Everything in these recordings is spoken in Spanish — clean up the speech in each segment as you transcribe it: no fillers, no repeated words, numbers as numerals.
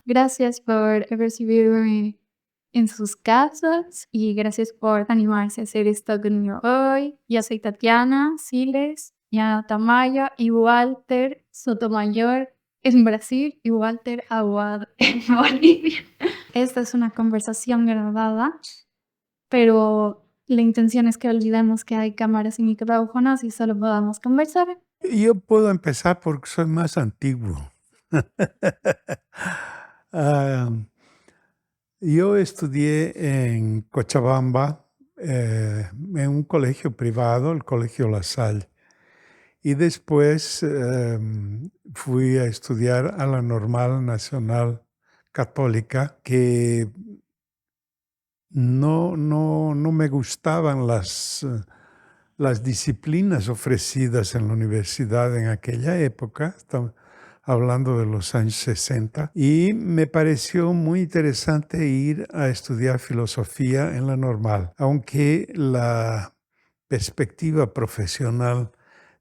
Gracias por recibirme en sus casas y gracias por animarse a hacer esto conmigo hoy. Yo soy Tatiana Siles, Yana Tamayo y Walter Sotomayor en Brasil y Walter Aguado en Bolivia. Esta es una conversación grabada, pero la intención es que olvidemos que hay cámaras y micrófonos y solo podamos conversar. Yo puedo empezar porque soy más antiguo. Yo estudié en Cochabamba, en un colegio privado, el Colegio La Salle, y después fui a estudiar a la Normal Nacional Católica, que no me gustaban las disciplinas ofrecidas en la universidad en aquella época. Estamos hablando de los años 60, y me pareció muy interesante ir a estudiar filosofía en la Normal, aunque la perspectiva profesional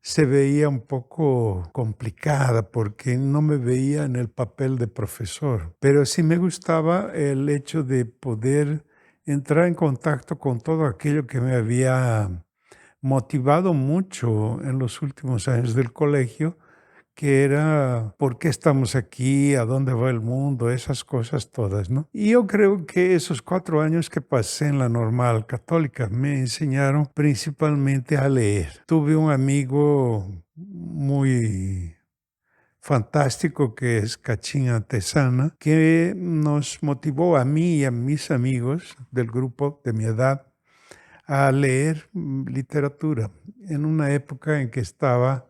se veía un poco complicada porque no me veía en el papel de profesor, pero sí me gustaba el hecho de poder entrar en contacto con todo aquello que me había motivado mucho en los últimos años del colegio, que era por qué estamos aquí, a dónde va el mundo, esas cosas todas, ¿no? Y yo creo que esos 4 años que pasé en la Normal Católica me enseñaron principalmente a leer. Tuve un amigo muy fantástico que es Cachín Antesana, que nos motivó a mí y a mis amigos del grupo de mi edad a leer literatura en una época en que estaba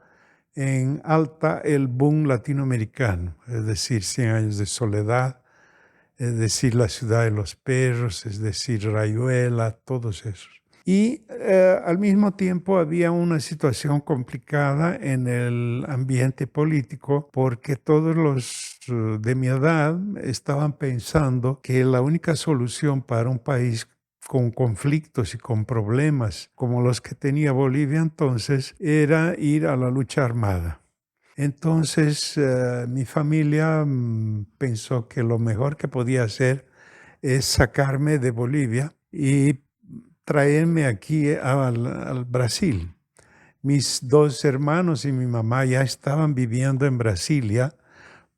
en alta el boom latinoamericano, es decir, Cien años de soledad, es decir, La ciudad de los perros, es decir, Rayuela, todos esos. Y al mismo tiempo había una situación complicada en el ambiente político porque todos los de mi edad estaban pensando que la única solución para un país con conflictos y con problemas como los que tenía Bolivia entonces era ir a la lucha armada. Entonces mi familia pensó que lo mejor que podía hacer es sacarme de Bolivia y traerme aquí al Brasil. Mis 2 hermanos y mi mamá ya estaban viviendo en Brasilia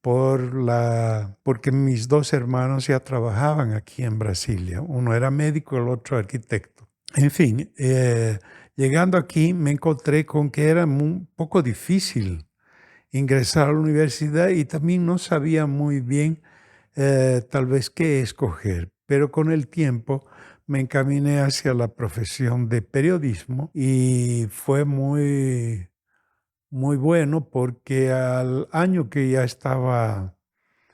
porque mis 2 hermanos ya trabajaban aquí en Brasilia. Uno era médico, el otro arquitecto. En fin, llegando aquí me encontré con que era un poco difícil ingresar a la universidad y también no sabía muy bien tal vez qué escoger, pero con el tiempo me encaminé hacia la profesión de periodismo y fue muy, muy bueno porque al año que ya estaba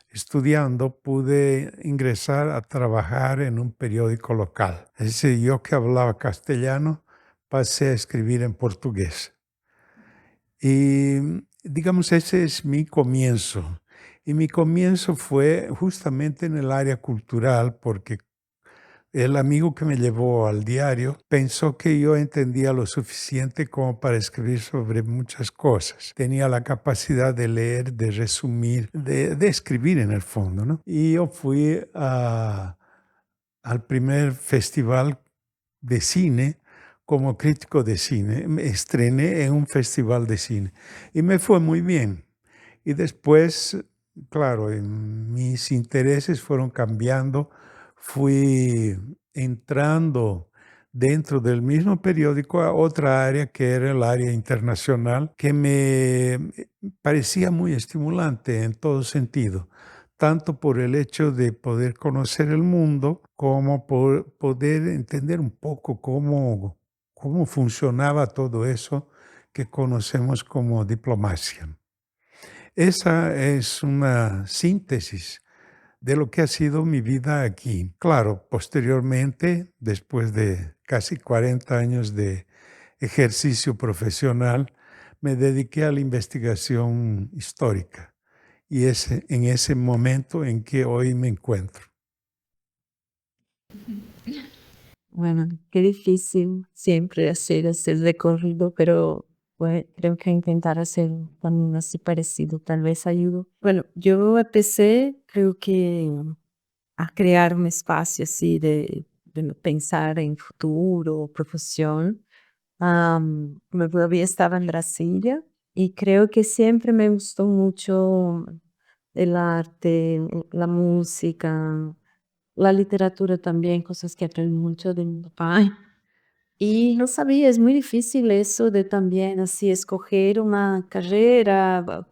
estudiando pude ingresar a trabajar en un periódico local. Es decir, yo que hablaba castellano pasé a escribir en portugués. Y digamos, ese es mi comienzo. Y mi comienzo fue justamente en el área cultural, porque el amigo que me llevó al diario pensó que yo entendía lo suficiente como para escribir sobre muchas cosas. Tenía la capacidad de leer, de resumir, de escribir en el fondo, ¿no? Y yo fui al primer festival de cine como crítico de cine. Me estrené en un festival de cine y me fue muy bien. Y después, claro, mis intereses fueron cambiando. Fui entrando dentro del mismo periódico a otra área que era el área internacional, que me parecía muy estimulante en todo sentido, tanto por el hecho de poder conocer el mundo como por poder entender un poco cómo funcionaba todo eso que conocemos como diplomacia. Esa es una síntesis de lo que ha sido mi vida aquí. Claro, posteriormente, después de casi 40 años de ejercicio profesional, me dediqué a la investigación histórica y es en ese momento en que hoy me encuentro. Bueno, qué difícil siempre hacer ese recorrido, pero pues creo que intentar hacer también así parecido, tal vez ayudo. Bueno, yo empecé, creo que a crear un espacio así de pensar en futuro, profesión. Como todavía estaba en Brasilia y creo que siempre me gustó mucho el arte, la música, la literatura también, cosas que aprendí mucho de mi papá. Y no sabía, es muy difícil eso de también así escoger una carrera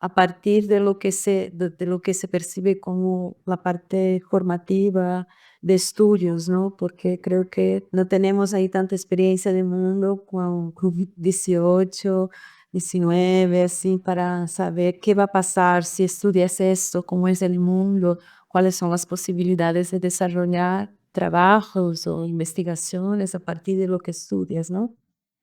a partir de lo que de lo que se percibe como la parte formativa de estudios, ¿no? Porque creo que no tenemos ahí tanta experiencia de mundo con 18, 19, así, para saber qué va a pasar si estudias esto, cómo es el mundo, cuáles son las posibilidades de desarrollar trabajos o investigaciones a partir de lo que estudias, ¿no?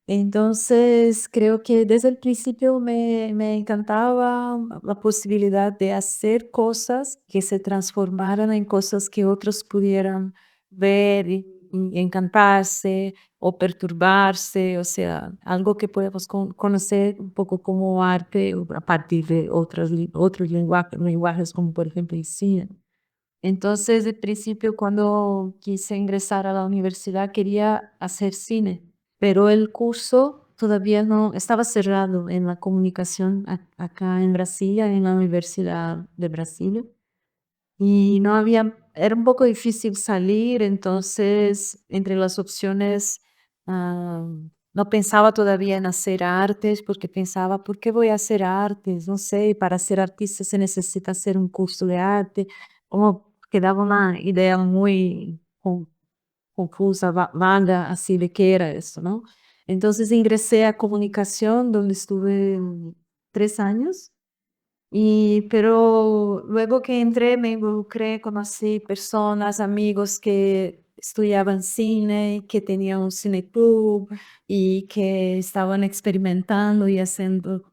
Entonces, creo que desde el principio me encantaba la posibilidad de hacer cosas que se transformaran en cosas que otros pudieran ver y encantarse o perturbarse, o sea, algo que podemos conocer un poco como arte a partir de otros lenguajes, como por ejemplo el cine. Entonces, de principio, cuando quise ingresar a la universidad, quería hacer cine, pero el curso todavía no estaba cerrado en la comunicación acá en Brasilia, en la Universidad de Brasilia, y no había, era un poco difícil salir, entonces, entre las opciones, ah, no pensaba todavía en hacer artes, porque pensaba, ¿por qué voy a hacer artes? No sé, para ser artista se necesita hacer un curso de arte, como quedaba una idea muy confusa, vaga, así de qué era eso, ¿no? Entonces ingresé a comunicación, donde estuve 3 años. Pero luego que entré me involucré, conocí personas, amigos que estudiaban cine, que tenían un cineclub y que estaban experimentando y haciendo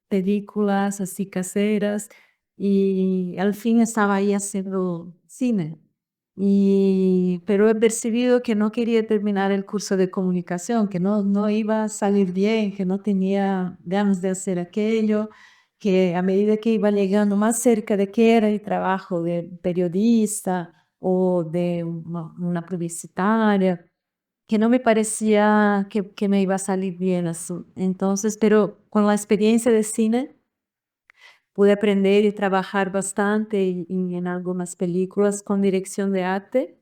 películas así caseras, y al fin estaba ahí haciendo cine. Pero he percibido que no quería terminar el curso de comunicación, que no iba a salir bien, que no tenía ganas de hacer aquello, que a medida que iba llegando más cerca de qué era el trabajo de periodista o de una publicitaria, que no me parecía que me iba a salir bien eso. Entonces, pero con la experiencia de cine pude aprender y trabajar bastante y en algunas películas con dirección de arte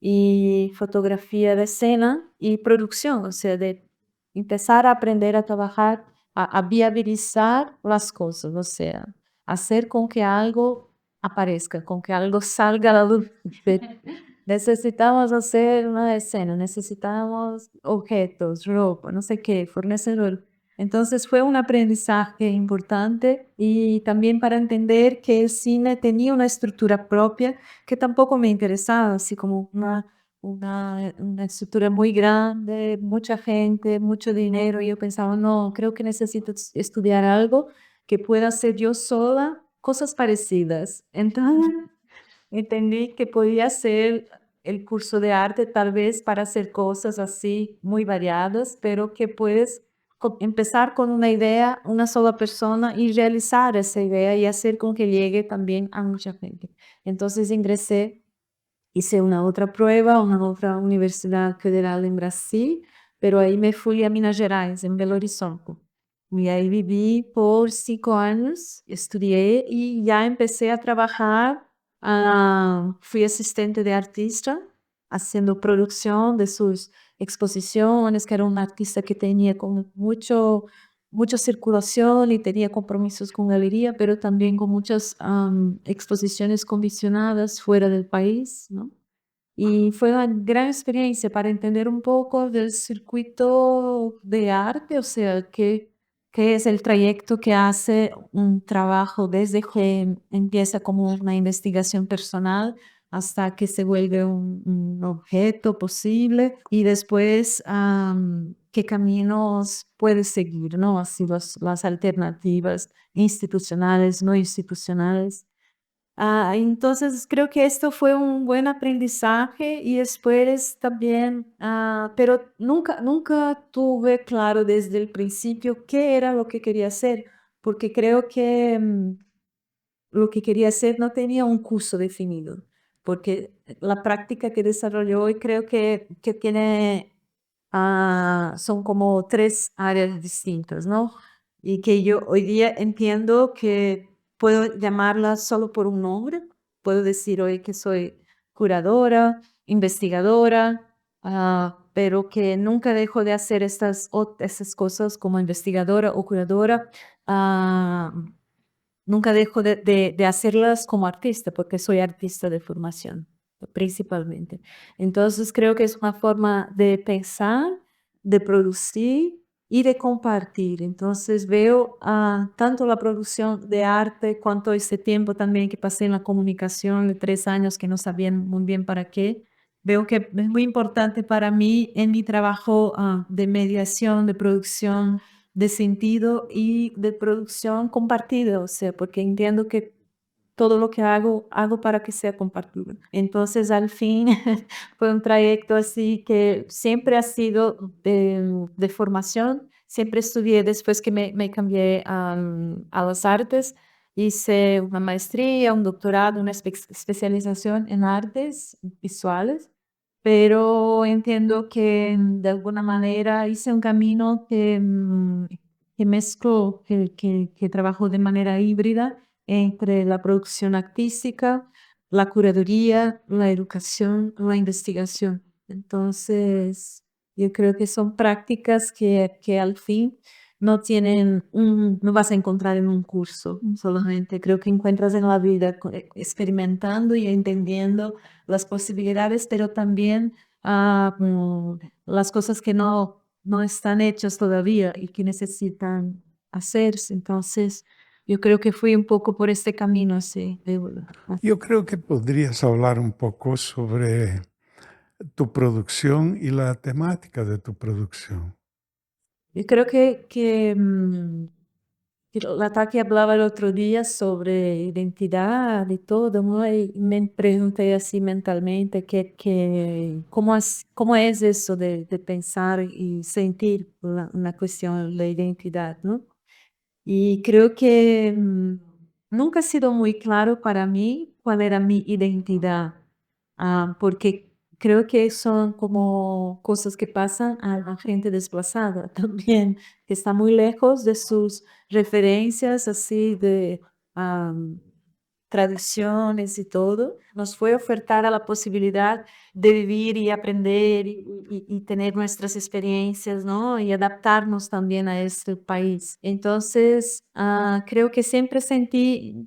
y fotografía de escena y producción, o sea, de empezar a aprender a trabajar, a viabilizar las cosas, o sea, hacer con que algo aparezca, con que algo salga a la luz. Necesitamos hacer una escena, necesitamos objetos, ropa, no sé qué, fornecedor. Entonces fue un aprendizaje importante y también para entender que el cine tenía una estructura propia que tampoco me interesaba, así como una estructura muy grande, mucha gente, mucho dinero. Y yo pensaba, no, creo que necesito estudiar algo que pueda hacer yo sola cosas parecidas. Entonces entendí que podía hacer el curso de arte tal vez para hacer cosas así muy variadas, pero que puedes empezar con una idea, una sola persona y realizar esa idea y hacer con que llegue también a mucha gente. Entonces ingresé, hice una otra prueba, una otra universidad federal en Brasil, pero ahí me fui a Minas Gerais, en Belo Horizonte. Y ahí viví por 5 años, estudié y ya empecé a trabajar. Fui asistente de artista, haciendo producción de sus exposiciones, que era un artista que tenía como mucha circulación y tenía compromisos con galería, pero también con muchas exposiciones condicionadas fuera del país, ¿no? Y fue una gran experiencia para entender un poco del circuito de arte, o sea, qué es el trayecto que hace un trabajo desde que empieza como una investigación personal hasta que se vuelve un objeto posible y después qué caminos puede seguir, ¿no? Así las alternativas institucionales, no institucionales. Entonces creo que esto fue un buen aprendizaje y después también, pero nunca tuve claro desde el principio qué era lo que quería hacer, porque creo que lo que quería hacer no tenía un curso definido, porque la práctica que desarrolló hoy creo que tiene, son como tres áreas distintas, ¿no? Y que yo hoy día entiendo que puedo llamarlas solo por un nombre. Puedo decir hoy que soy curadora, investigadora, pero que nunca dejo de hacer estas cosas como investigadora o curadora. ah, Nunca dejo de hacerlas como artista, porque soy artista de formación, principalmente. Entonces creo que es una forma de pensar, de producir y de compartir. Entonces veo tanto la producción de arte cuanto ese tiempo también que pasé en la comunicación de 3 años que no sabían muy bien para qué. Veo que es muy importante para mí en mi trabajo de mediación, de producción de sentido y de producción compartida, o sea, porque entiendo que todo lo que hago para que sea compartido. Entonces, al fin, fue un trayecto así que siempre ha sido de formación. Siempre estudié después que me cambié a las artes. Hice una maestría, un doctorado, una especialización en artes visuales, pero entiendo que de alguna manera hice un camino que mezcló, que trabajó de manera híbrida entre la producción artística, la curaduría, la educación, la investigación. Entonces, yo creo que son prácticas que al fin no vas a encontrar en un curso solamente. Creo que encuentras en la vida experimentando y entendiendo las posibilidades, pero también las cosas que no están hechas todavía y que necesitan hacerse. Entonces, yo creo que fui un poco por este camino, sí. Yo creo que podrías hablar un poco sobre tu producción y la temática de tu producción. Yo creo que la Tati hablaba el otro día sobre identidad y todo, ¿no? Y me pregunté así mentalmente cómo es eso de pensar y sentir una cuestión de identidad, ¿no? Y creo que nunca ha sido muy claro para mí cuál era mi identidad, porque creo que son como cosas que pasan a la gente desplazada también, que está muy lejos de sus referencias así de tradiciones y todo. Nos fue ofertada la posibilidad de vivir y aprender y tener nuestras experiencias, ¿no? Y adaptarnos también a este país. Entonces, creo que siempre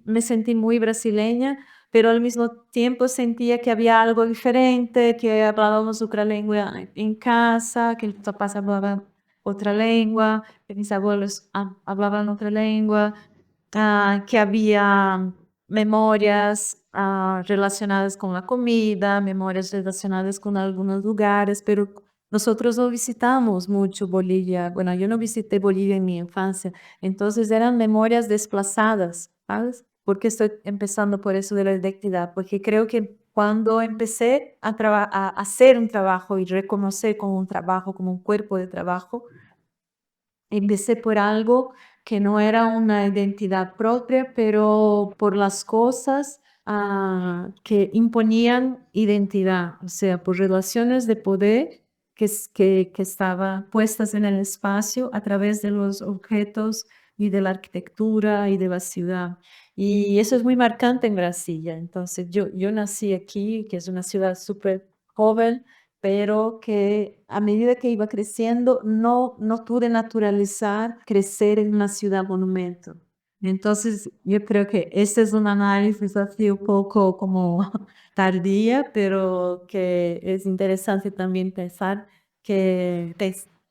me sentí muy brasileña, pero al mismo tiempo sentía que había algo diferente, que hablábamos otra lengua en casa, que mis papás hablaban otra lengua, que mis abuelos hablaban otra lengua, que había memorias relacionadas con la comida, memorias relacionadas con algunos lugares, pero nosotros no visitamos mucho Bolivia. Bueno, yo no visité Bolivia en mi infancia, entonces eran memorias desplazadas, ¿sabes? Porque estoy empezando por eso de la identidad, porque creo que cuando empecé a hacer un trabajo y reconocer como un trabajo, como un cuerpo de trabajo, empecé por algo que no era una identidad propia, pero por las cosas que imponían identidad, o sea, por relaciones de poder que estaban puestas en el espacio a través de los objetos y de la arquitectura y de la ciudad. Y eso es muy marcante en Brasilia. Entonces, yo nací aquí, que es una ciudad súper joven, pero que a medida que iba creciendo no pude naturalizar crecer en una ciudad monumento. Entonces, yo creo que este es un análisis así un poco como tardía, pero que es interesante también pensar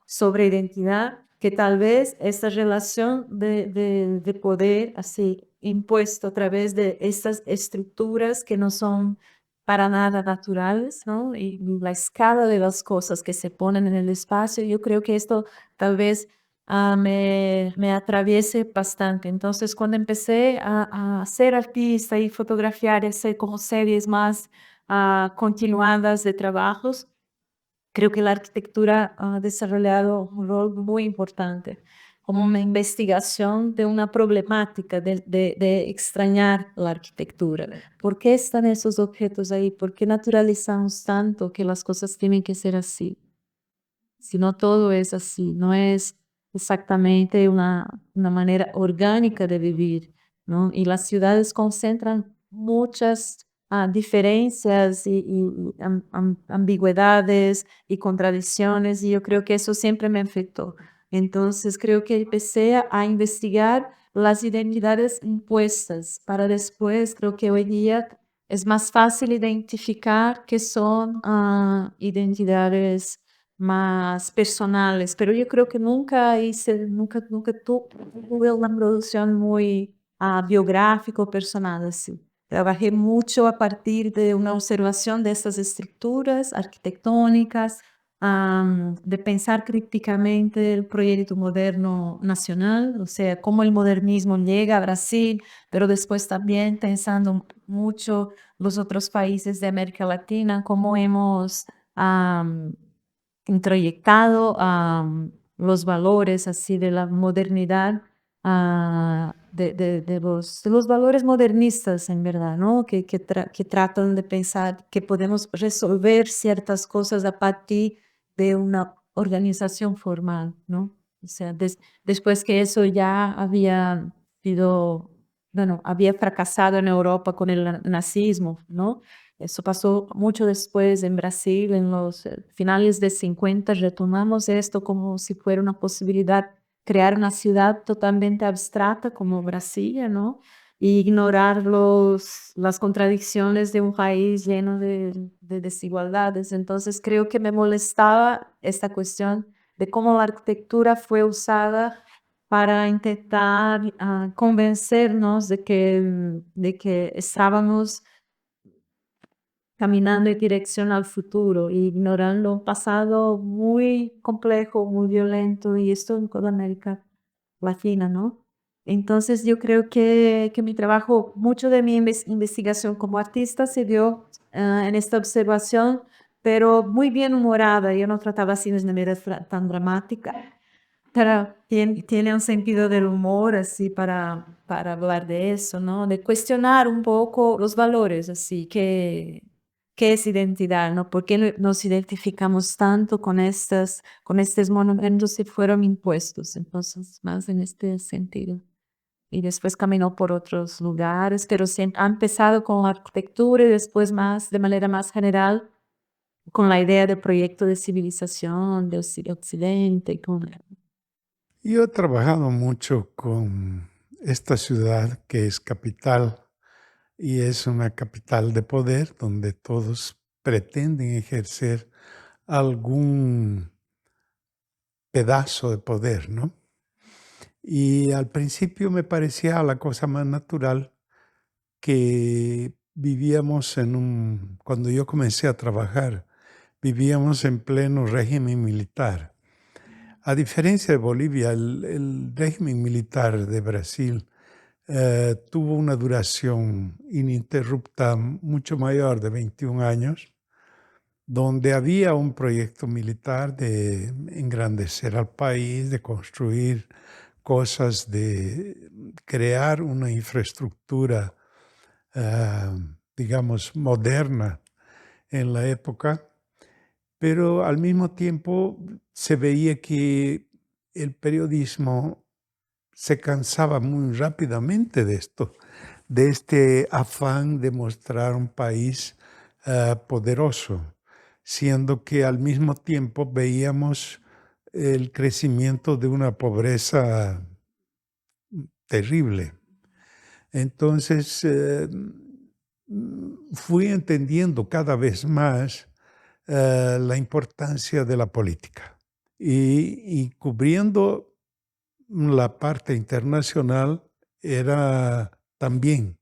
sobre identidad, que tal vez esta relación de poder así impuesto a través de estas estructuras que no son para nada naturales, ¿no? Y la escala de las cosas que se ponen en el espacio, yo creo que esto tal vez me atraviese bastante. Entonces, cuando empecé a ser artista y fotografiar, hacer como series más continuadas de trabajos, creo que la arquitectura ha desarrollado un rol muy importante, como una investigación de una problemática, de extrañar la arquitectura. ¿Por qué están esos objetos ahí? ¿Por qué naturalizamos tanto que las cosas tienen que ser así? Si no todo es así, no es exactamente una manera orgánica de vivir, ¿no? Y las ciudades concentran muchas diferencias y ambigüedades y contradicciones, y yo creo que eso siempre me afectó. Entonces creo que empecé a investigar las identidades impuestas para después, creo que hoy día es más fácil identificar que son identidades más personales, pero yo creo que nunca tuve una producción muy biográfica o personal así. Trabajé mucho a partir de una observación de estas estructuras arquitectónicas, de pensar críticamente el proyecto moderno nacional, o sea, cómo el modernismo llega a Brasil, pero después también pensando mucho los otros países de América Latina, cómo hemos introyectado los valores así de la modernidad, de los valores modernistas en verdad, ¿no? Que tratan de pensar que podemos resolver ciertas cosas a partir de una organización formal, ¿no? O sea, después que eso ya había sido, bueno, había fracasado en Europa con el nazismo, ¿no? Eso pasó mucho después en Brasil, en los finales de 50, retomamos esto como si fuera una posibilidad, crear una ciudad totalmente abstracta como Brasilia, ¿no? Y ignorar las contradicciones de un país lleno de desigualdades. Entonces creo que me molestaba esta cuestión de cómo la arquitectura fue usada para intentar convencernos de que estábamos caminando en dirección al futuro, ignorando un pasado muy complejo, muy violento, y esto en toda América Latina, ¿no? Entonces yo creo que mi trabajo, mucho de mi investigación como artista se dio en esta observación, pero muy bien humorada. Yo no trataba así de manera tan dramática, pero tiene un sentido del humor así para hablar de eso, ¿no? De cuestionar un poco los valores, así que ¿qué es identidad, no? ¿Por qué nos identificamos tanto con estos monumentos que fueron impuestos? Entonces, más en este sentido. Y después caminó por otros lugares, pero ha empezado con la arquitectura y después más, de manera más general, con la idea de proyecto de civilización, de Occidente. Yo he trabajado mucho con esta ciudad que es capital y es una capital de poder donde todos pretenden ejercer algún pedazo de poder, ¿no? Y al principio me parecía la cosa más natural que vivíamos cuando yo comencé a trabajar, vivíamos en pleno régimen militar. A diferencia de Bolivia, el régimen militar de Brasil tuvo una duración ininterrupta mucho mayor de 21 años, donde había un proyecto militar de engrandecer al país, de construir cosas, de crear una infraestructura, digamos, moderna en la época, pero al mismo tiempo se veía que el periodismo se cansaba muy rápidamente de esto, de este afán de mostrar un país poderoso, siendo que al mismo tiempo veíamos el crecimiento de una pobreza terrible. Entonces, fui entendiendo cada vez más la importancia de la política y cubriendo la parte internacional era también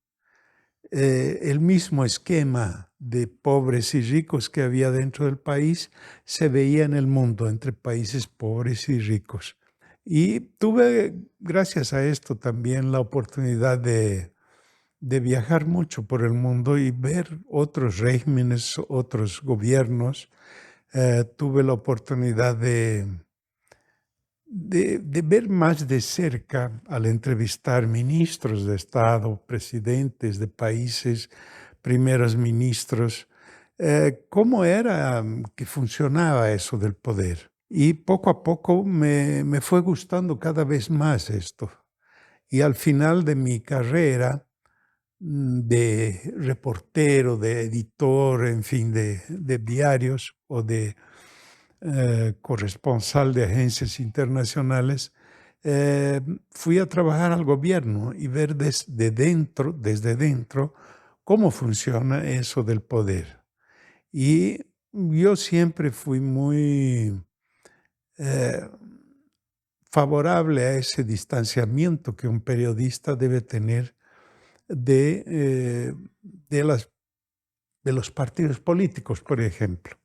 el mismo esquema de pobres y ricos que había dentro del país se veía en el mundo entre países pobres y ricos. Y tuve, gracias a esto, también la oportunidad de viajar mucho por el mundo y ver otros regímenes, otros gobiernos. Tuve la oportunidad de ver más de cerca al entrevistar ministros de Estado, presidentes de países, primeros ministros, cómo era que funcionaba eso del poder. Y poco a poco me fue gustando cada vez más esto. Y al final de mi carrera de reportero, de editor, en fin, de diarios o de corresponsal de agencias internacionales, fui a trabajar al gobierno y ver desde dentro, cómo funciona eso del poder. Y yo siempre fui muy favorable a ese distanciamiento que un periodista debe tener de los partidos políticos, por ejemplo.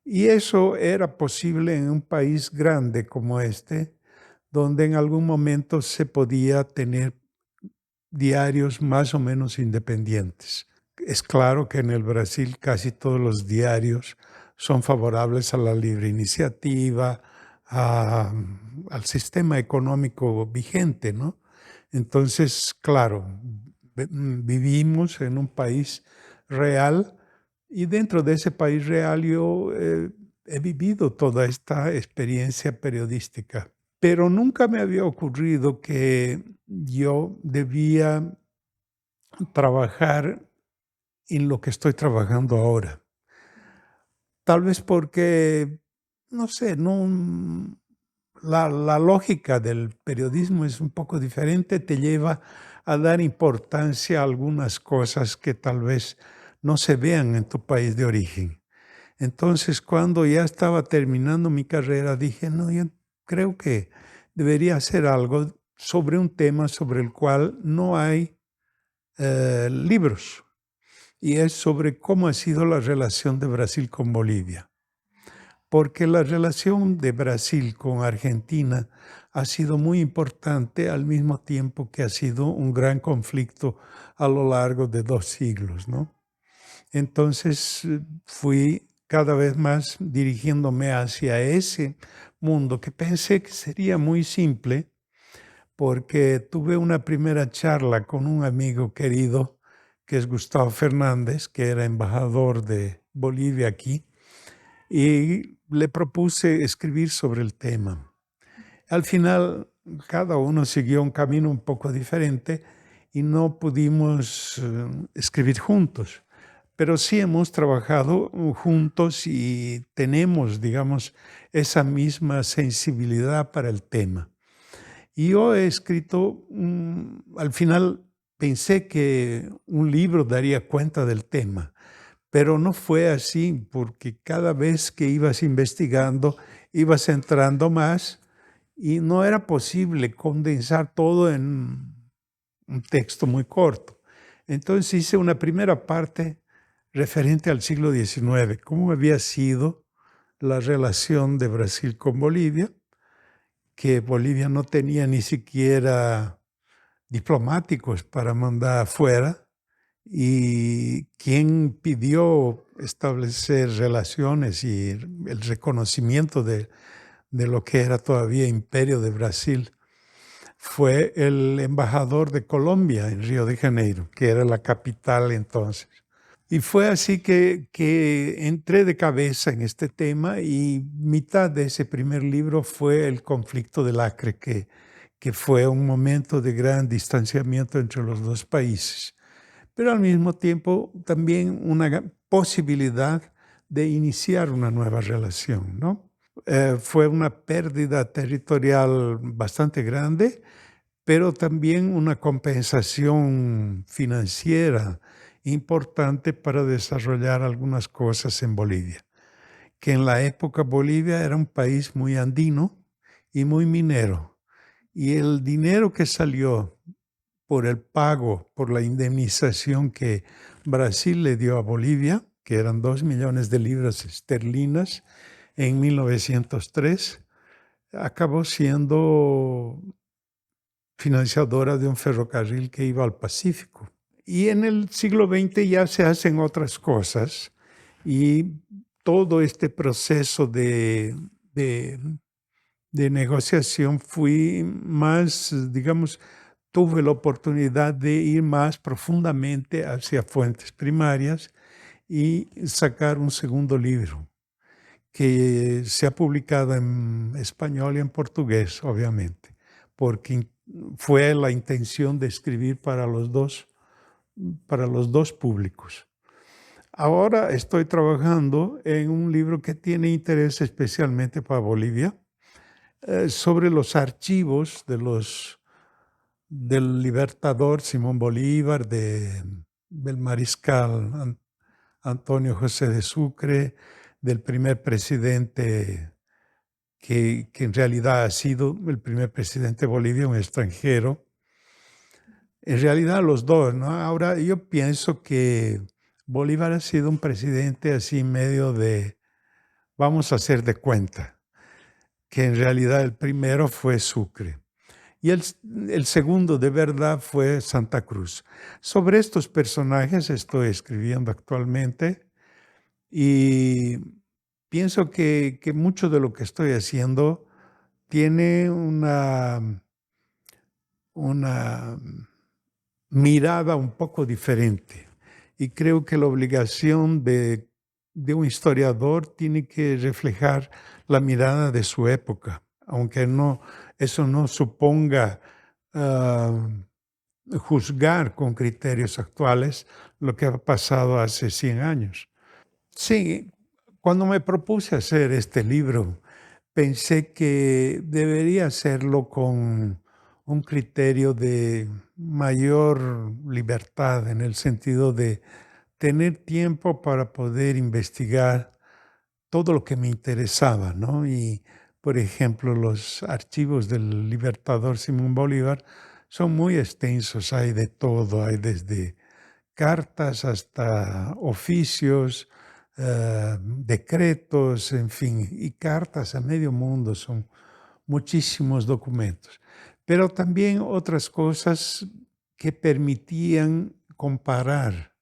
Y eso era posible en un país grande como este, donde en algún momento se podía tener diarios más o menos independientes. Es claro que en el Brasil casi todos los diarios son favorables a la libre iniciativa, al sistema económico vigente, ¿no? Entonces, claro, vivimos en un país real y dentro de ese país real yo he vivido toda esta experiencia periodística, pero nunca me había ocurrido que yo debía trabajar en lo que estoy trabajando ahora. Tal vez porque, no sé, la lógica del periodismo es un poco diferente, te lleva a dar importancia a algunas cosas que tal vez no se vean en tu país de origen. Entonces, cuando ya estaba terminando mi carrera, dije, no, yo creo que debería hacer algo sobre un tema sobre el cual no hay libros, y es sobre cómo ha sido la relación de Brasil con Bolivia. Porque la relación de Brasil con Argentina ha sido muy importante al mismo tiempo que ha sido un gran conflicto a lo largo de 2 siglos, ¿no? Entonces fui cada vez más dirigiéndome hacia ese mundo que pensé que sería muy simple, porque tuve una primera charla con un amigo querido que es Gustavo Fernández, que era embajador de Bolivia aquí, y le propuse escribir sobre el tema. Al final, cada uno siguió un camino un poco diferente y no pudimos escribir juntos, pero sí hemos trabajado juntos y tenemos, digamos, esa misma sensibilidad para el tema. Y yo he escrito, al final pensé que un libro daría cuenta del tema, pero no fue así, porque cada vez que ibas investigando, ibas entrando más y no era posible condensar todo en un texto muy corto. Entonces hice una primera parte referente al siglo XIX, cómo había sido la relación de Brasil con Bolivia, que Bolivia no tenía ni siquiera diplomáticos para mandar afuera, y quien pidió establecer relaciones y el reconocimiento de lo que era todavía Imperio de Brasil fue el embajador de Colombia en Río de Janeiro, que era la capital entonces. Y fue así que entré de cabeza en este tema, y mitad de ese primer libro fue el conflicto del Acre, que fue un momento de gran distanciamiento entre los dos países, pero al mismo tiempo también una posibilidad de iniciar una nueva relación, ¿no? Fue una pérdida territorial bastante grande, pero también una compensación financiera importante para desarrollar algunas cosas en Bolivia, que en la época Bolivia era un país muy andino y muy minero, y el dinero que salió por el pago, por la indemnización que Brasil le dio a Bolivia, que eran 2 millones de libras esterlinas en 1903, acabó siendo financiadora de un ferrocarril que iba al Pacífico. Y en el siglo XX ya se hacen otras cosas y todo este proceso de negociación fui más, digamos, tuve la oportunidad de ir más profundamente hacia fuentes primarias y sacar un segundo libro que se ha publicado en español y en portugués, obviamente, porque fue la intención de escribir para los dos públicos. Ahora estoy trabajando en un libro que tiene interés especialmente para Bolivia, sobre los archivos del libertador Simón Bolívar, del mariscal Antonio José de Sucre, del primer presidente que en realidad ha sido el primer presidente de Bolivia, un extranjero. En realidad los dos, ¿no? Ahora yo pienso que Bolívar ha sido un presidente así medio de, vamos a hacer de cuenta, que en realidad el primero fue Sucre. Y el segundo de verdad fue Santa Cruz. Sobre estos personajes estoy escribiendo actualmente y pienso que mucho de lo que estoy haciendo tiene una mirada un poco diferente. Y creo que la obligación de un historiador tiene que reflejar la mirada de su época, aunque eso no suponga juzgar con criterios actuales lo que ha pasado hace 100 años. Sí, cuando me propuse hacer este libro, pensé que debería hacerlo con un criterio de mayor libertad, en el sentido de tener tiempo para poder investigar todo lo que me interesaba, ¿no? Y, por ejemplo, los archivos del libertador Simón Bolívar son muy extensos, hay de todo, hay desde cartas hasta oficios, decretos, en fin, y cartas a medio mundo, son muchísimos documentos. Pero también otras cosas que permitían comparar.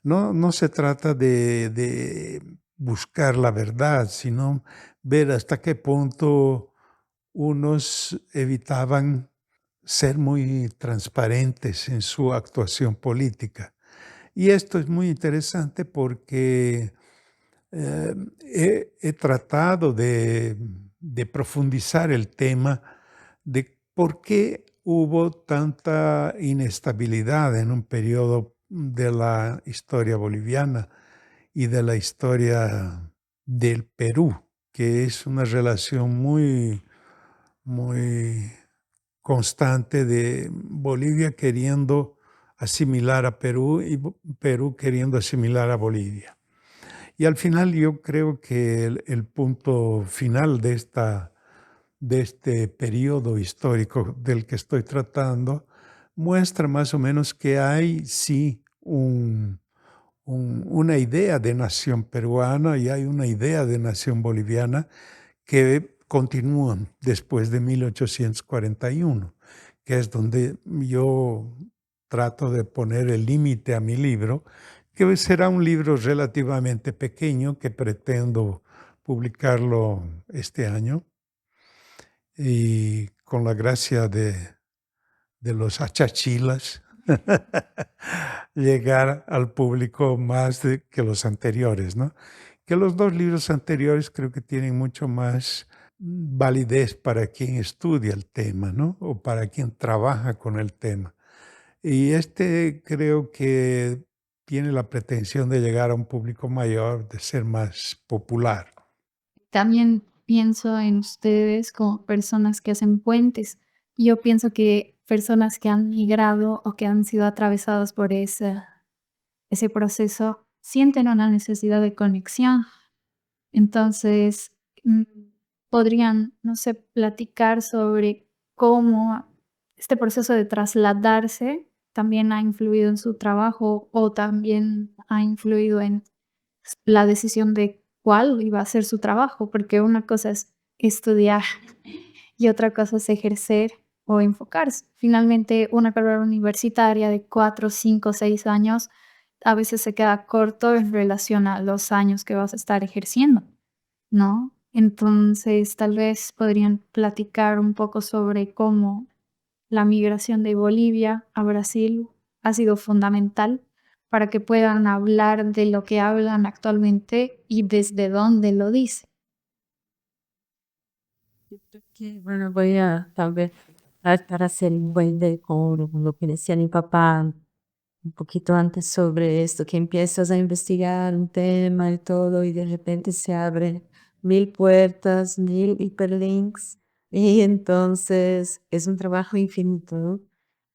No se trata de buscar la verdad, sino ver hasta qué punto unos evitaban ser muy transparentes en su actuación política. Y esto es muy interesante porque he tratado de profundizar el tema de por qué hubo tanta inestabilidad en un periodo de la historia boliviana y de la historia del Perú, que es una relación muy constante de Bolivia queriendo asimilar a Perú y Perú queriendo asimilar a Bolivia. Y al final yo creo que el punto final de este periodo histórico del que estoy tratando muestra más o menos que hay sí una idea de nación peruana y hay una idea de nación boliviana que continúan después de 1841, que es donde yo trato de poner el límite a mi libro, que será un libro relativamente pequeño que pretendo publicarlo este año y con la gracia de los achachilas llegar al público más que los anteriores, ¿no? Que los dos libros anteriores creo que tienen mucho más validez para quien estudia el tema, ¿no? O para quien trabaja con el tema. Y este creo que tiene la pretensión de llegar a un público mayor, de ser más popular. También pienso en ustedes como personas que hacen puentes. Yo pienso que personas que han migrado o que han sido atravesadas por ese proceso sienten una necesidad de conexión. Entonces, podrían, no sé, platicar sobre cómo este proceso de trasladarse también ha influido en su trabajo o también ha influido en la decisión de cuál iba a ser su trabajo, porque una cosa es estudiar y otra cosa es ejercer o enfocarse. Finalmente, una carrera universitaria de 4, 5, 6 años a veces se queda corto en relación a los años que vas a estar ejerciendo, ¿no? Entonces, tal vez podrían platicar un poco sobre cómo la migración de Bolivia a Brasil ha sido fundamental para que puedan hablar de lo que hablan actualmente y desde dónde lo dicen. Yo creo que, bueno, voy a tal vez para hacer un buen de con lo que decía mi papá un poquito antes sobre esto, que empiezas a investigar un tema y todo, y de repente se abren mil puertas, mil hiperlinks, y entonces es un trabajo infinito, ¿no?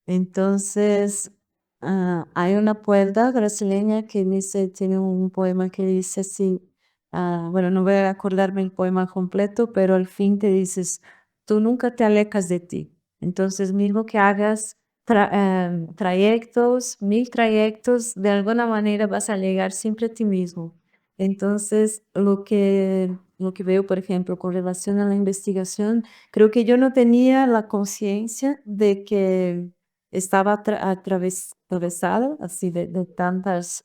Entonces, hay una puerta brasileña que dice, tiene un poema que dice así, bueno, no voy a acordarme el poema completo, pero al fin te dices, tú nunca te alejas de ti. Entonces, mismo que hagas trayectos, mil trayectos, de alguna manera vas a llegar siempre a ti mismo. Entonces, lo que veo, por ejemplo, con relación a la investigación, creo que yo no tenía la conciencia de que estaba atravesada así de tantos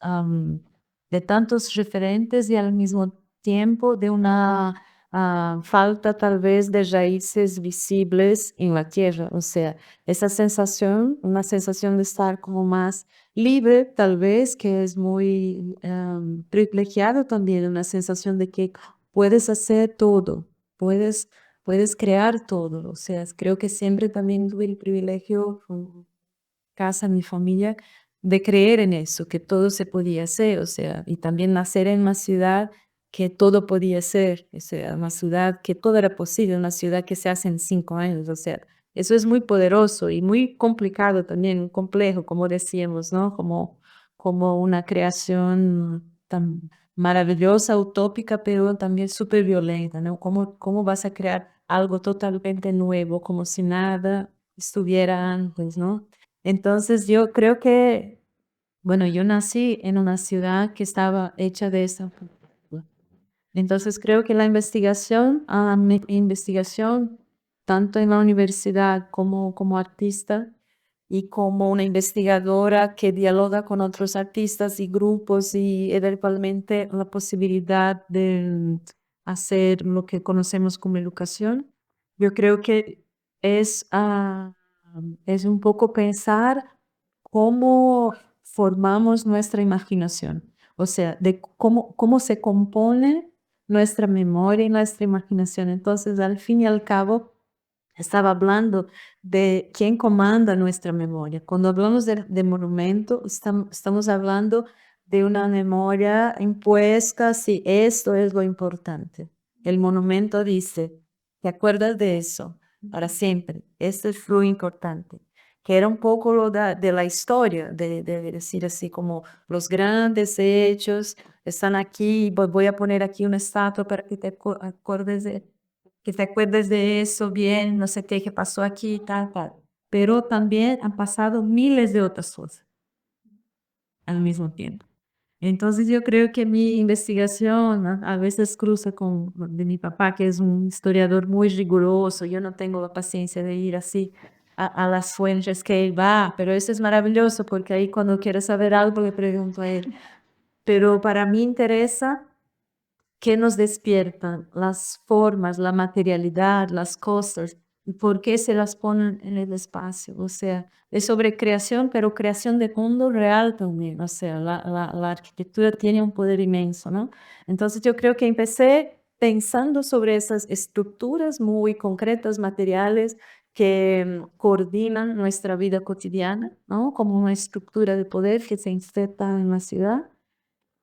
referentes y al mismo tiempo de una falta tal vez de raíces visibles en la tierra. O sea, esa sensación, una sensación de estar como más libre, tal vez, que es muy privilegiado también, una sensación de que puedes hacer todo, puedes crear todo. O sea, creo que siempre también tuve el privilegio con casa, mi familia, de creer en eso, que todo se podía hacer, o sea, y también nacer en una ciudad que todo podía ser, o sea, una ciudad que todo era posible, una ciudad que se hace en 5 años, o sea, eso es muy poderoso y muy complicado también, complejo, como decíamos, ¿no? Como una creación tan maravillosa, utópica, pero también súper violenta, ¿no? ¿Cómo vas a crear algo totalmente nuevo, como si nada estuviera antes, ¿no? Entonces yo creo que, bueno, yo nací en una ciudad que estaba hecha de esa forma. Entonces creo que la investigación, mi investigación, tanto en la universidad como artista y como una investigadora que dialoga con otros artistas y grupos y eventualmente la posibilidad de hacer lo que conocemos como educación, yo creo que es, es un poco pensar cómo formamos nuestra imaginación, o sea, de cómo se compone nuestra memoria y nuestra imaginación. Entonces, al fin y al cabo, estaba hablando de quién comanda nuestra memoria. Cuando hablamos de monumento, estamos hablando de una memoria impuesta, si esto es lo importante. El monumento dice, ¿te acuerdas de eso? Para siempre. Esto es lo importante. Que era un poco lo de la historia, de decir así como los grandes hechos están aquí, voy a poner aquí una estatua para que te acuerdes de eso bien, no sé qué pasó aquí, tal, tal. Pero también han pasado miles de otras cosas al mismo tiempo. Entonces yo creo que mi investigación a veces cruza con de mi papá, que es un historiador muy riguroso. Yo no tengo la paciencia de ir así a las fuentes que él va, pero eso es maravilloso porque ahí cuando quiero saber algo le pregunto a él. Pero para mí interesa qué nos despiertan, las formas, la materialidad, las cosas, y por qué se las ponen en el espacio. O sea, es sobre creación, pero creación de mundo real también. O sea, la arquitectura tiene un poder inmenso, ¿no? Entonces yo creo que empecé pensando sobre esas estructuras muy concretas, materiales, que coordinan nuestra vida cotidiana, ¿no? Como una estructura de poder que se inserta en la ciudad.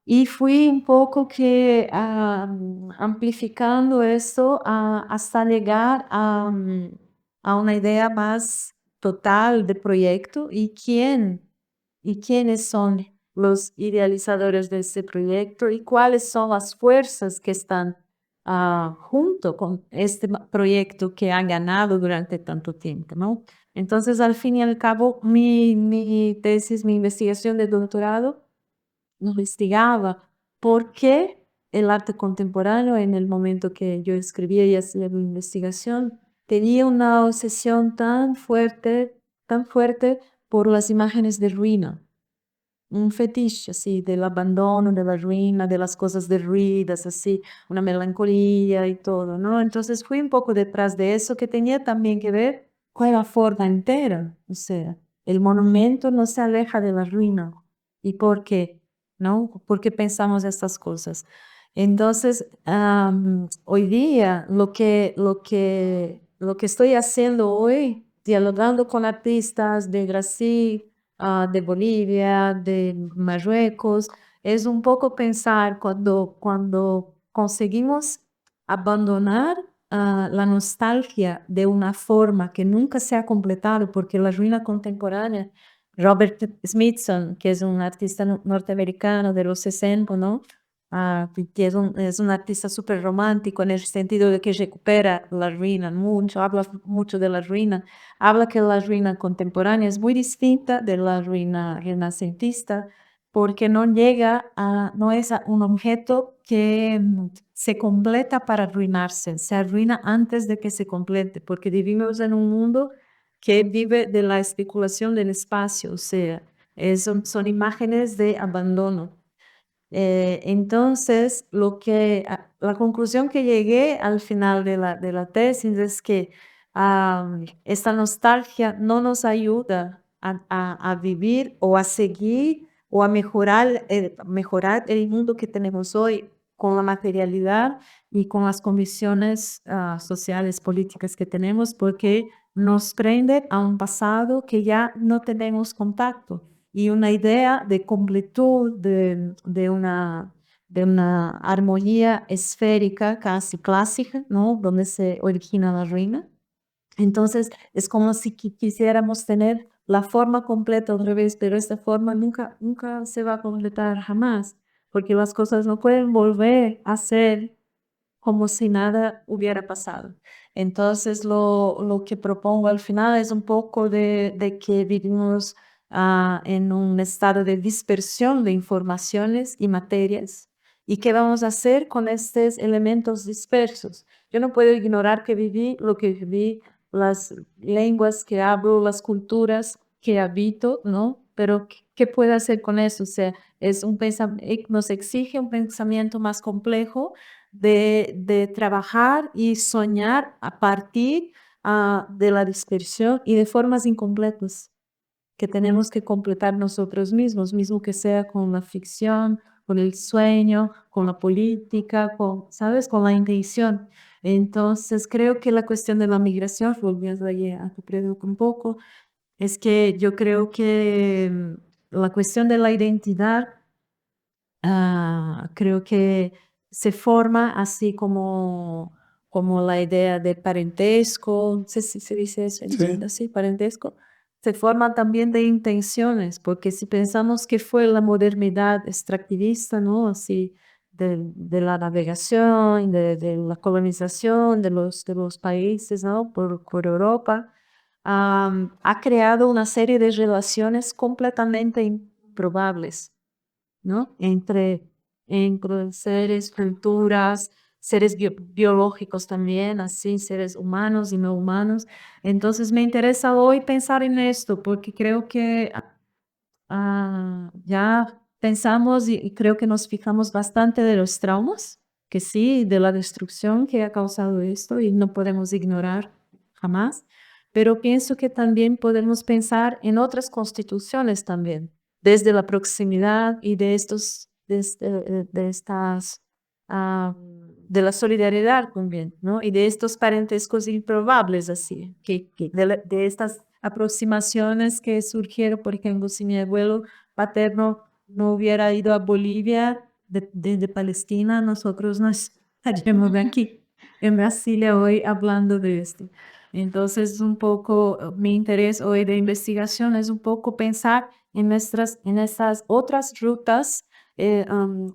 Y fui un poco que amplificando eso hasta llegar a una idea más total de proyecto y quiénes son los idealizadores de ese proyecto y cuáles son las fuerzas que están junto con este proyecto que ha ganado durante tanto tiempo, ¿no? Entonces, al fin y al cabo, mi tesis, mi investigación de doctorado investigaba por qué el arte contemporáneo en el momento que yo escribía y hacía mi investigación, tenía una obsesión tan fuerte por las imágenes de ruina, un fetiche así del abandono, de la ruina, de las cosas derruidas, así, una melancolía y todo, ¿no? Entonces fui un poco detrás de eso que tenía también que ver con la forma entera, o sea, el monumento no se aleja de la ruina. ¿Y por qué? ¿No? ¿Por qué pensamos estas cosas? Entonces, hoy día lo que estoy haciendo hoy, dialogando con artistas de Brasil, de Bolivia, de Marruecos, es un poco pensar cuando conseguimos abandonar la nostalgia de una forma que nunca se ha completado, porque la ruina contemporánea, Robert Smithson, que es un artista norteamericano de los 60, ¿no? Que es un artista súper romántico en el sentido de que recupera la ruina mucho, habla mucho de la ruina. Habla que la ruina contemporánea es muy distinta de la ruina renacentista porque no es un objeto que se completa para arruinarse, se arruina antes de que se complete, porque vivimos en un mundo que vive de la especulación del espacio, o sea, son imágenes de abandono. Entonces, la conclusión que llegué al final de la tesis es que esta nostalgia no nos ayuda a vivir o a seguir o a mejorar el mundo que tenemos hoy con la materialidad y con las condiciones sociales, políticas que tenemos, porque nos prende a un pasado que ya no tenemos contacto y una idea de completud, de una armonía esférica casi clásica, ¿no? Donde se origina la ruina. Entonces, es como si quisiéramos tener la forma completa otra vez, pero esta forma nunca se va a completar jamás, porque las cosas no pueden volver a ser como si nada hubiera pasado. Entonces, lo que propongo al final es un poco de que vivimos en un estado de dispersión de informaciones y materias. ¿Y qué vamos a hacer con estos elementos dispersos? Yo no puedo ignorar que viví lo que viví, las lenguas que hablo, las culturas que habito, ¿no? Pero ¿qué puedo hacer con eso? O sea, nos exige un pensamiento más complejo de trabajar y soñar a partir de la dispersión y de formas incompletas que tenemos que completar nosotros mismos, mismo que sea con la ficción, con el sueño, con la política, ¿sabes? Con la intención. Entonces, creo que la cuestión de la migración, volviendo allí a tu pregunta un poco, es que yo creo que la cuestión de la identidad creo que se forma así como la idea de parentesco, no sé si se dice eso, Sí. así, parentesco, se forma también de intenciones, porque si pensamos que fue la modernidad extractivista, ¿no? Así, de la navegación, de la colonización de los países, ¿no? Por Europa, ha creado una serie de relaciones completamente improbables, ¿no? Entre seres, culturas, seres biológicos también, así, seres humanos y no humanos. Entonces me interesa hoy pensar en esto porque creo que ya pensamos y creo que nos fijamos bastante de los traumas, que sí, de la destrucción que ha causado esto y no podemos ignorar jamás, pero pienso que también podemos pensar en otras constituciones también, desde la proximidad y ah, de la solidaridad también, ¿no? Y de estos parentescos improbables, así, de estas aproximaciones que surgieron, por ejemplo, si mi abuelo paterno no hubiera ido a Bolivia de Palestina, nosotros no estaríamos aquí en Brasilia hoy hablando de esto. Entonces, un poco mi interés hoy de investigación es un poco pensar en estas otras rutas,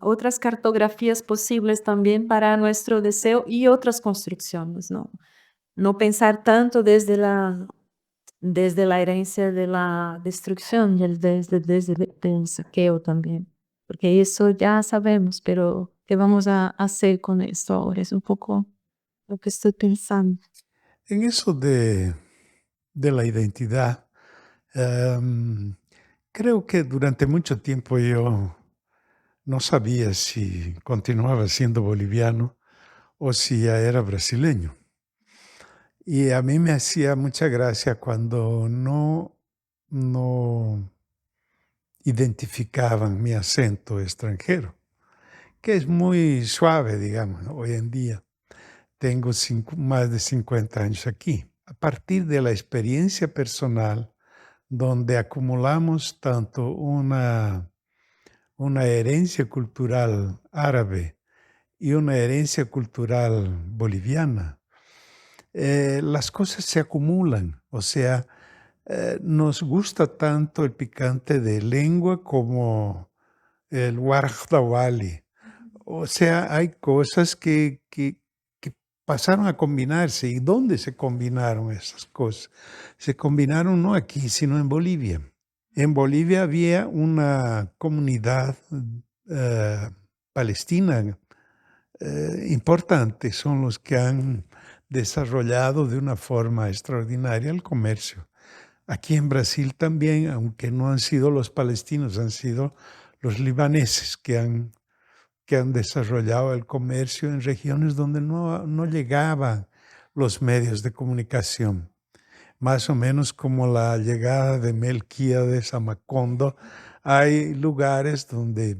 otras cartografías posibles también para nuestro deseo y otras construcciones, ¿no? No pensar tanto desde la herencia de la destrucción y desde el saqueo también, porque eso ya sabemos, pero ¿Qué vamos a hacer con esto ahora? Es un poco lo que estoy pensando. En eso de la identidad, creo que durante mucho tiempo yo no sabía si continuaba siendo boliviano o si ya era brasileño. Y a mí me hacía mucha gracia cuando no identificaban mi acento extranjero, que es muy suave, digamos, ¿no? Hoy en día. Tengo más de 50 años aquí. A partir de la experiencia personal, donde acumulamos tanto una herencia cultural árabe y una herencia cultural boliviana, las cosas se acumulan. O sea, nos gusta tanto el picante de lengua como el guarjawali. O sea, hay cosas que pasaron a combinarse. ¿Y dónde se combinaron esas cosas? Se combinaron no aquí, sino en Bolivia. En Bolivia había una comunidad eh, palestina importante. Son los que han desarrollado de una forma extraordinaria el comercio. Aquí en Brasil también, aunque no han sido los palestinos, han sido los libaneses que han desarrollado el comercio en regiones donde no llegaban los medios de comunicación. Más o menos como la llegada de Melquíades a Macondo, hay lugares donde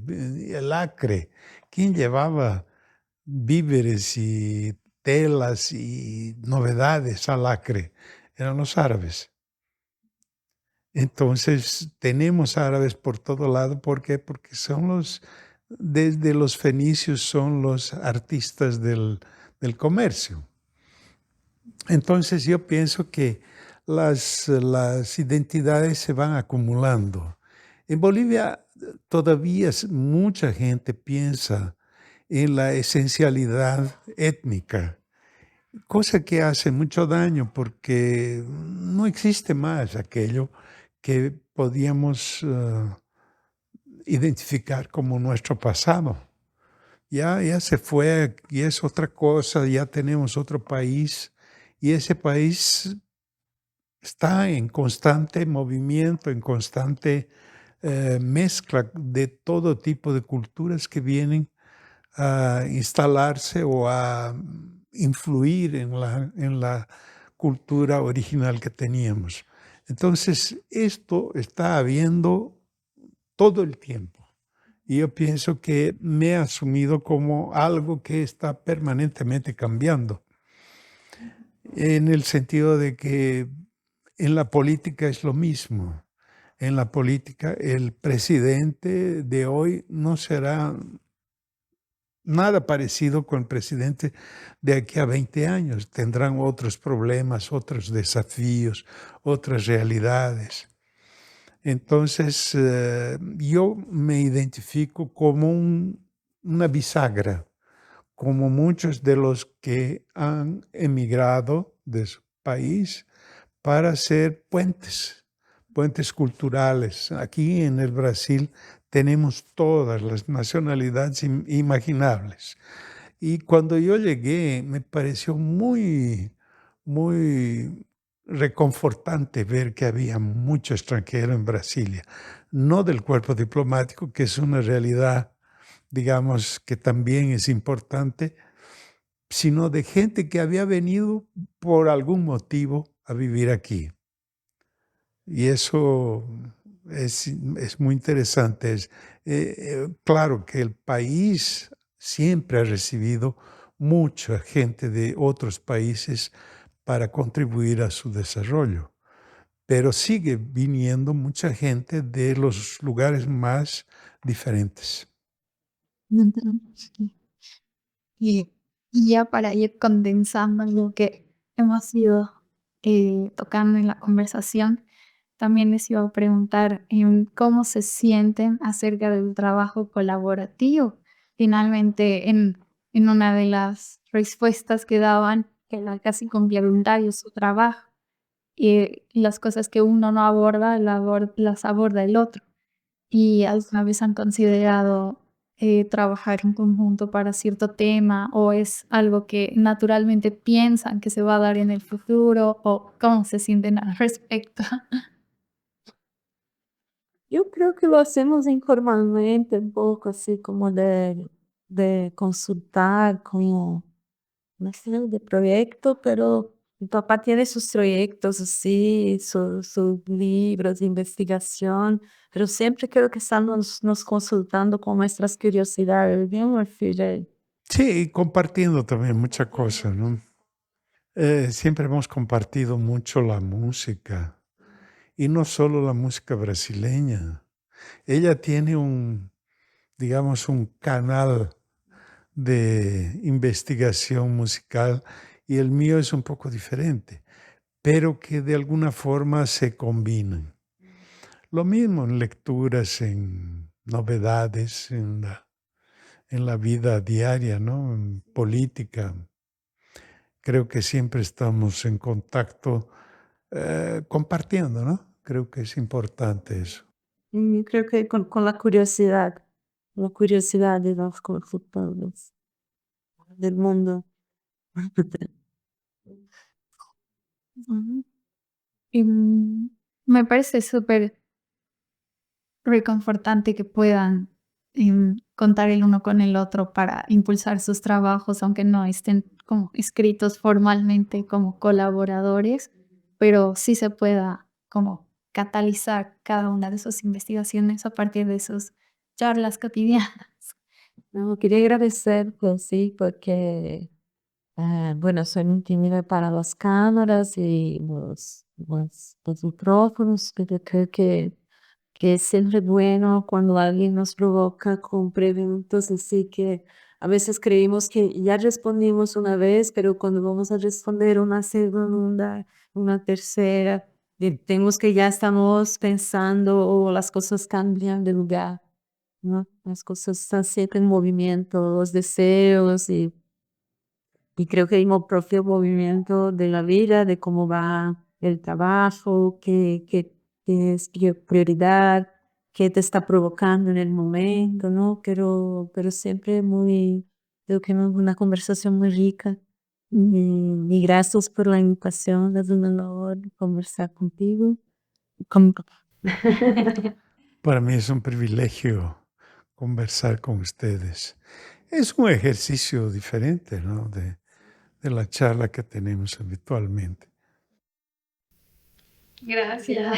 el Acre, ¿quién llevaba víveres y telas y novedades al Acre? Eran los árabes. Entonces, tenemos árabes por todo lado. ¿Por qué? Porque desde los fenicios son los artistas del comercio. Entonces, yo pienso que las identidades se van acumulando. En Bolivia todavía mucha gente piensa en la esencialidad étnica, cosa que hace mucho daño porque no existe más aquello que podíamos identificar como nuestro pasado. Ya se fue y es otra cosa, ya tenemos otro país y ese país está en constante movimiento, en constante mezcla de todo tipo de culturas que vienen a instalarse o a influir en la cultura original que teníamos. Entonces, esto está habiendo todo el tiempo. Y yo pienso que me he asumido como algo que está permanentemente cambiando, en el sentido de que en la política es lo mismo. En la política, el presidente de hoy no será nada parecido con el presidente de aquí a 20 años. Tendrán otros problemas, otros desafíos, otras realidades. Entonces, yo me identifico como una bisagra, como muchos de los que han emigrado de su país para ser puentes culturales. Aquí en el Brasil tenemos todas las nacionalidades imaginables. Y cuando yo llegué, me pareció muy reconfortante ver que había mucho extranjero en Brasilia, no del cuerpo diplomático, que es una realidad, digamos, que también es importante, sino de gente que había venido por algún motivo a vivir aquí. Y eso es muy interesante. Claro que el país siempre ha recibido mucha gente de otros países para contribuir a su desarrollo, pero sigue viniendo mucha gente de los lugares más diferentes. Ujú. Y, y ya para ir condensando lo que hemos ido tocando en la conversación, también les iba a preguntar cómo se sienten acerca del trabajo colaborativo. Finalmente, en una de las respuestas que daban, que era casi complementario su trabajo, y las cosas que uno no aborda, las aborda el otro. ¿Y alguna vez han considerado trabajar en conjunto para cierto tema o es algo que naturalmente piensan que se va a dar en el futuro o cómo se sienten al respecto? Yo creo que lo hacemos informalmente, un poco así como de consultar, como no sé, de proyecto, pero mi papá tiene sus proyectos así, sus libros de investigación, pero siempre creo que estamos nos consultando con nuestras curiosidades, ¿bien, mi filha? Sí, y compartiendo también muchas cosas, ¿no? Siempre hemos compartido mucho la música y no solo la música brasileña. Ella tiene digamos, un canal de investigación musical y el mío es un poco diferente, pero que de alguna forma se combinan. Lo mismo en lecturas, en novedades, en la vida diaria, ¿no? En política. Creo que siempre estamos en contacto, compartiendo, ¿no? Creo que es importante eso. Y creo que con la curiosidad de los consultados del mundo. Ujú. Y, me parece súper reconfortante que puedan, contar el uno con el otro para impulsar sus trabajos, aunque no estén como escritos formalmente como colaboradores, pero sí se pueda como catalizar cada una de sus investigaciones a partir de sus charlas cotidianas. No, quería agradecer, pues sí, porque bueno, soy muy tímida para las cámaras y los micrófonos, pero creo que es siempre bueno cuando alguien nos provoca con preguntas así que a veces creímos que ya respondimos una vez, pero cuando vamos a responder una segunda, una tercera, tenemos que ya estamos pensando o las cosas cambian de lugar, ¿no? Las cosas están siempre en movimiento, los deseos y creo que hay un propio movimiento de la vida, de cómo va el trabajo, qué es prioridad, qué te está provocando en el momento, ¿no? Pero siempre muy, creo que una conversación muy rica. Y gracias por la invitación, es un honor conversar contigo. Con- Para mí es un privilegio conversar con ustedes. Es un ejercicio diferente, ¿no? De la charla que tenemos habitualmente. Gracias.